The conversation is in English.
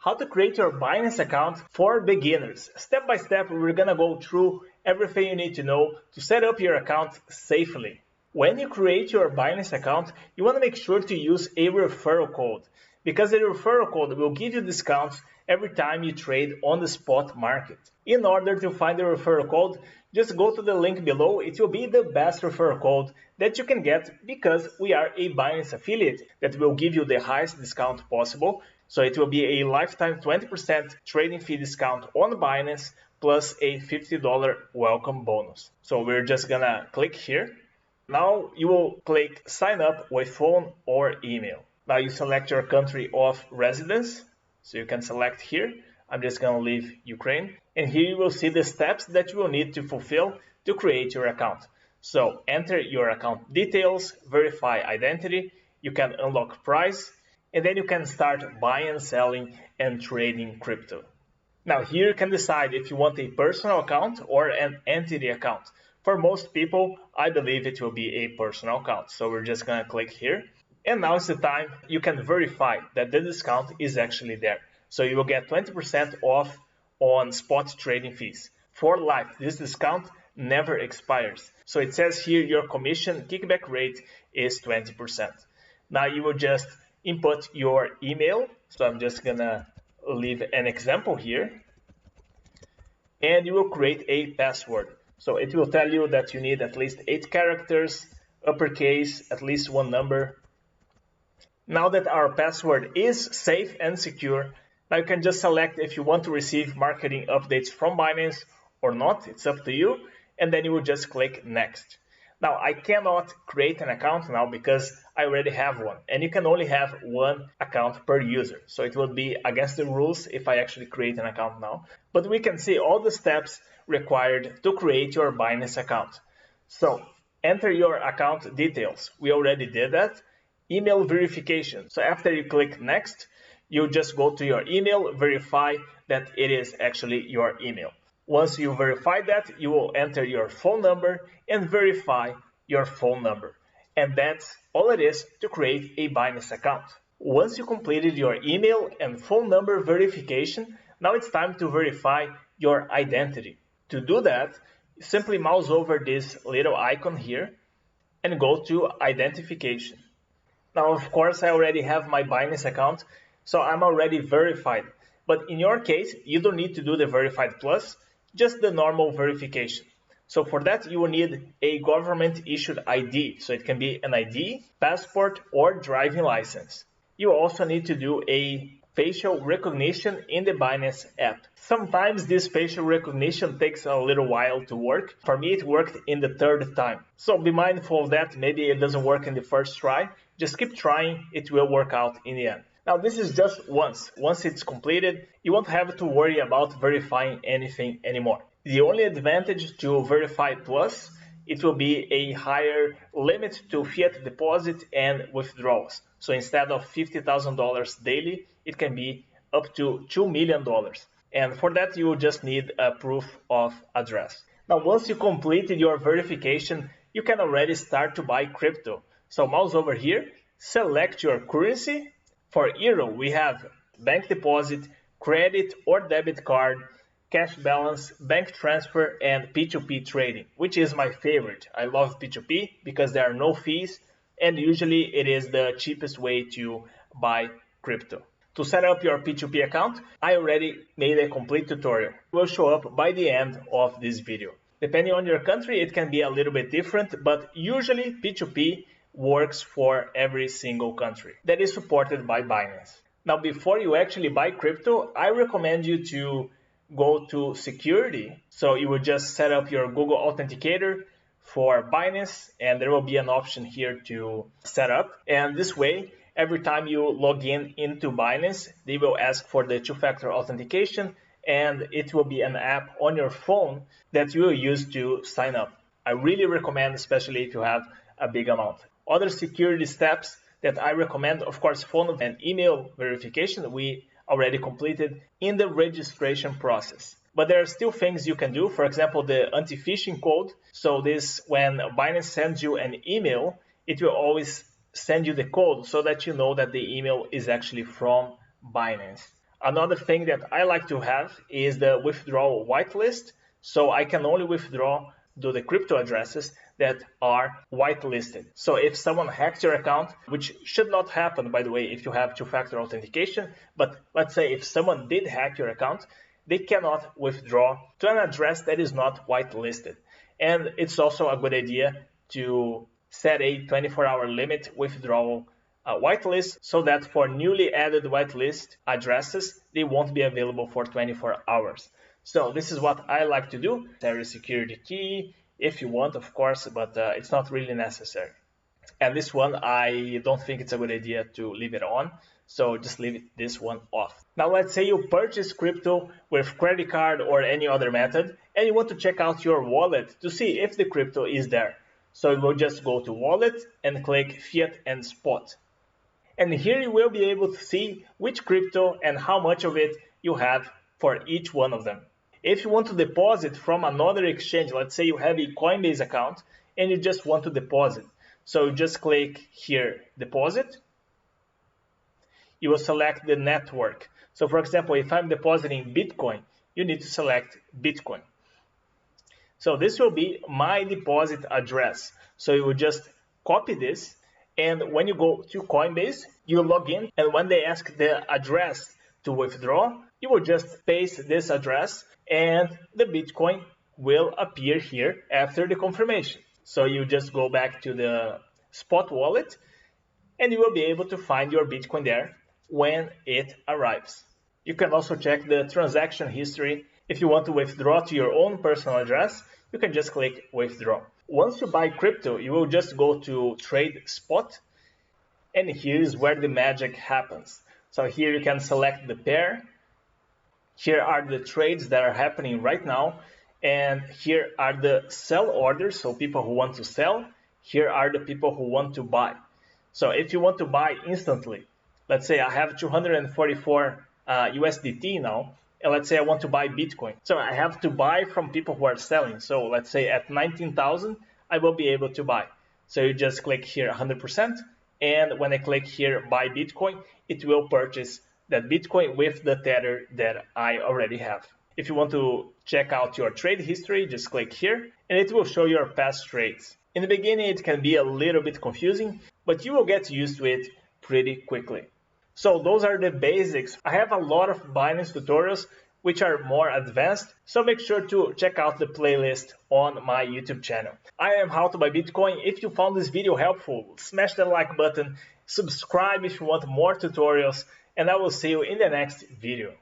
How to create your Binance account for beginners. Step by step, we're gonna go through everything you need to know to set up your account safely. When you create your Binance account, you wanna make sure to use a referral code because the referral code will give you discounts every time you trade on the spot market. In order to find the referral code, just go to the link below. It will be the best referral code that you can get because we are a Binance affiliate that will give you the highest discount possible. So it will be a lifetime 20% trading fee discount on Binance plus a $50 welcome bonus. So we're just gonna click here. Now you will click sign up with phone or email. Now you select your country of residence. So you can select here. I'm just gonna leave Ukraine. And here you will see the steps that you will need to fulfill to create your account. So enter your account details, verify identity, you can unlock price, and then you can start buying, selling, and trading crypto. Now here you can decide if you want a personal account or an entity account. For most people, I believe it will be a personal account. So we're just gonna click here. And now is the time you can verify that the discount is actually there. So you will get 20% off on spot trading fees. For life, this discount never expires. So it says here your commission kickback rate is 20%. Now you will just input your email. So I'm just gonna leave an example here. And you will create a password. So it will tell you that you need at least 8 characters, uppercase, at least one number. Now that our password is safe and secure, now you can just select if you want to receive marketing updates from Binance or not. It's up to you. And then you will just click next. Now I cannot create an account now because I already have one. And you can only have one account per user. So it would be against the rules if I actually create an account now. But we can see all the steps required to create your Binance account. So enter your account details. We already did that. Email verification. So after you click next, you just go to your email, verify that it is actually your email. Once you verify that, you will enter your phone number and verify your phone number. And that's all it is to create a Binance account. Once you completed your email and phone number verification, now it's time to verify your identity. To do that, simply mouse over this little icon here and go to identification. Now, of course, I already have my Binance account, so I'm already verified. But in your case, you don't need to do the verified plus, just the normal verification. So for that, you will need a government issued ID. So it can be an ID, passport, or driving license. You also need to do a facial recognition in the Binance app. Sometimes this facial recognition takes a little while to work. For me, it worked in the 3rd time. So be mindful of that. Maybe it doesn't work in the first try. Just keep trying. It will work out in the end. Now, this is just once. Once it's completed, you won't have to worry about verifying anything anymore. The only advantage to Verify Plus, it will be a higher limit to fiat deposit and withdrawals. So instead of $50,000 daily, it can be up to $2 million. And for that, you will just need a proof of address. Now, once you completed your verification, you can already start to buy crypto. So mouse over here, select your currency. For euro, we have bank deposit, credit or debit card, cash balance, bank transfer, and P2P trading, which is my favorite. I love P2P because there are no fees, and usually it is the cheapest way to buy crypto. To set up your P2P account, I already made a complete tutorial. It will show up by the end of this video. Depending on your country, it can be a little bit different, but usually P2P works for every single country that is supported by Binance. Now, before you actually buy crypto, I recommend you to go to security. So you will just set up your Google Authenticator for Binance, and there will be an option here to set up. And this way, every time you log in into Binance, they will ask for the two-factor authentication, and it will be an app on your phone that you will use to sign up. I really recommend, especially if you have a big amount. Other security steps that I recommend, of course, phone and email verification, we already completed in the registration process. But there are still things you can do. For example, the anti-phishing code. So this, when Binance sends you an email, it will always send you the code so that you know that the email is actually from Binance. Another thing that I like to have is the withdrawal whitelist. So I can only withdraw to the crypto addresses that are whitelisted. So if someone hacks your account, which should not happen, by the way, if you have two-factor authentication, but let's say if someone did hack your account, they cannot withdraw to an address that is not whitelisted. And it's also a good idea to set a 24-hour limit withdrawal whitelist so that for newly added whitelist addresses, they won't be available for 24 hours. So this is what I like to do. There is security key if you want, of course, but it's not really necessary. And this one, I don't think it's a good idea to leave it on. So just leave this one off. Now let's say you purchase crypto with credit card or any other method, and you want to check out your wallet to see if the crypto is there. So you will just go to wallet and click fiat and spot. And here you will be able to see which crypto and how much of it you have for each one of them. If you want to deposit from another exchange, let's say you have a Coinbase account and you just want to deposit. So you just click here, deposit. You will select the network. So for example, if I'm depositing Bitcoin, you need to select Bitcoin. So this will be my deposit address. So you will just copy this, and when you go to Coinbase, you log in, and when they ask the address to withdraw, you will just paste this address and the Bitcoin will appear here after the confirmation. So you just go back to the spot wallet and you will be able to find your Bitcoin there when it arrives. You can also check the transaction history. If you want to withdraw to your own personal address, you can just click withdraw. Once you buy crypto, you will just go to trade spot, and here is where the magic happens. So here you can select the pair. Here are the trades that are happening right now, and here are the sell orders, so people who want to sell. Here are the people who want to buy. So if you want to buy instantly, let's say I have 244 USDT now, and let's say I want to buy Bitcoin. So I have to buy from people who are selling. So let's say at 19,000, I will be able to buy. So you just click here 100%, and when I click here buy Bitcoin, it will purchase that Bitcoin with the tether that I already have. If you want to check out your trade history, just click here and it will show your past trades. In the beginning, it can be a little bit confusing, but you will get used to it pretty quickly. So those are the basics. I have a lot of Binance tutorials which are more advanced, so make sure to check out the playlist on my YouTube channel. I am How to Buy Bitcoin. If you found this video helpful, smash the like button, subscribe if you want more tutorials, and I will see you in the next video.